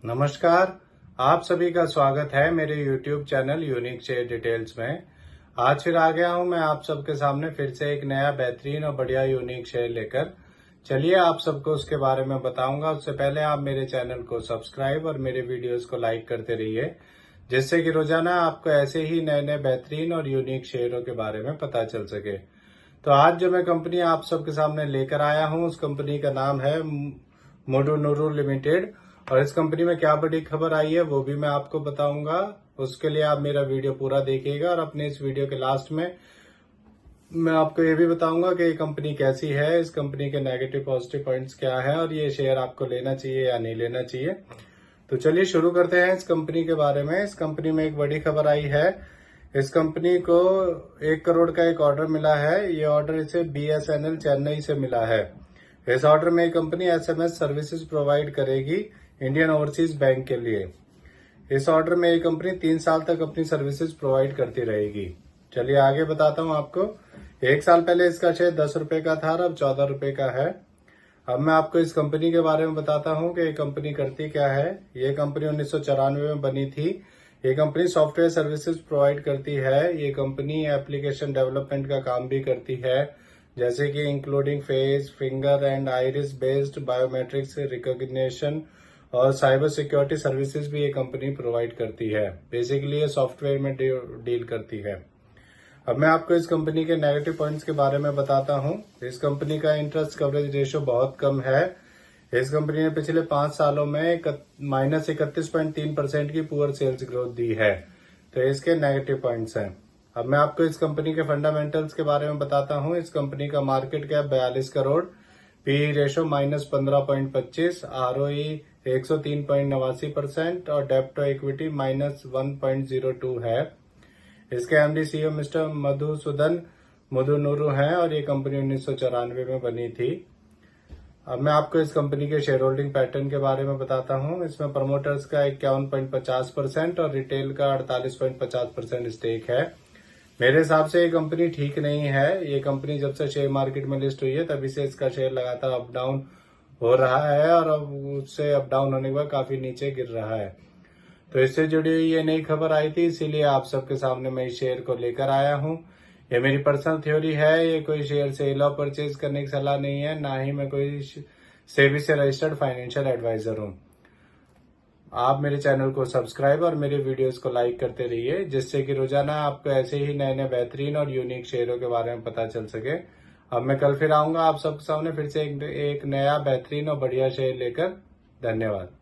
नमस्कार। आप सभी का स्वागत है मेरे YouTube channel unique share details में। आज फिर आ गया हूं मैं आप सबके सामने फिर से एक नया बेहतरीन और बढ़िया यूनिक शेयर लेकर। चलिए आप सबको उसके बारे में बताऊंगा। उससे पहले आप मेरे चैनल को सब्सक्राइब और मेरे वीडियोस को लाइक करते रहिए, जिससे कि रोजाना आपको ऐसे ही नए नए बेहतरीन और यूनिक शेयरों के बारे में पता चल सके। तो आज जो मैं कंपनी आप सबके सामने लेकर आया हूं, उस कंपनी का नाम है मोडोनोरो लिमिटेड। और इस कंपनी में क्या बड़ी खबर आई है वो भी मैं आपको बताऊंगा। उसके लिए आप मेरा वीडियो पूरा देखिएगा और अपने इस वीडियो के लास्ट में मैं आपको ये भी बताऊंगा कि ये कंपनी कैसी है, इस कंपनी के नेगेटिव पॉजिटिव पॉइंट्स क्या है और ये शेयर आपको लेना चाहिए या नहीं लेना चाहिए। तो चलिए शुरू करते हैं इस कंपनी के बारे में। इस कंपनी में एक बड़ी खबर आई है। इस कंपनी को 1 करोड़ का एक ऑर्डर मिला है। ये ऑर्डर इसे BSNL चेन्नई से मिला है। इस ऑर्डर में कंपनी SMS सर्विसेज प्रोवाइड करेगी इंडियन ओवरसीज बैंक के लिए। इस ऑर्डर में कंपनी 3 साल तक अपनी सर्विसेज प्रोवाइड करती रहेगी। चलिए आगे बताता हूं आपको। 1 साल पहले इसका शेयर 10 रुपए का था और अब 14 रुपए का है। अब मैं आपको इस कंपनी के बारे में बताता हूं कि ये कंपनी करती क्या है। ये कंपनी 1994 में बनी थी। ये कंपनी सॉफ्टवेयर सर्विसेज प्रोवाइड करती है। ये कंपनी एप्लीकेशन डेवलपमेंट का काम भी करती है, जैसे कि including face, finger and iris based biometrics recognition और साइबर सिक्योरिटी सर्विसेज भी ये कंपनी प्रोवाइड करती है। बेसिकली ये सॉफ्टवेयर में डील करती है। अब मैं आपको इस कंपनी के नेगेटिव पॉइंट्स के बारे में बताता हूं। इस कंपनी का इंटरेस्ट कवरेज रेशियो बहुत कम है। इस कंपनी ने पिछले 5 सालों में -31.3% की पुअर सेल्स ग्रोथ दी है। तो इसके नेगेटिव पॉइंट्स हैं। अब मैं आपको इस कंपनी के फंडामेंटल्स के बारे में बताता हूं। इस कंपनी का market cap 42 crore, PE ratio -15.25, ROE 103.89% और डेब्ट टू इक्विटी -1.02 है। इसके MD CEO मिस्टर मधुसूदन मोडोनोरो हैं और ये कंपनी 1994 में बनी थी। अब मैं आपको इस कंपनी के शेयर होल्डिंग पैटर्न के बारे में बताता हूं। इसमें प्रमोटर्स का 51.50% और रिटेल का 48.50% स्टेक है। मेरे हिसाब से ये कंपनी ठीक नहीं है। ये कंपनी जब से शेयर मार्केट में लिस्ट हुई है तभी से इसका शेयर लगातार अप डाउन हो रहा है और अब उससे अप डाउन होने के बाद काफी नीचे गिर रहा है। तो इससे जुड़ी हुई ये नई खबर आई थी, इसीलिए आप सबके सामने मैं इस शेयर को लेकर आया हूं। ये मेरी पर्सनल थ्योरी है। ये कोई शेयर सेल और परचेज करने की सलाह नहीं है, ना ही मैं कोई सेबी से रजिस्टर्ड फाइनेंशियल एडवाइजर हूं। आप मेरे चैनल को सब्सक्राइब और मेरे वीडियोस को लाइक करते रहिए, जिससे कि रोजाना आपको ऐसे ही नए नए बेहतरीन और यूनिक शेयरों के बारे में पता चल सके। अब मैं कल फिर आऊंगा आप सबके सामने फिर से एक नया बेहतरीन और बढ़िया शेयर लेकर। धन्यवाद।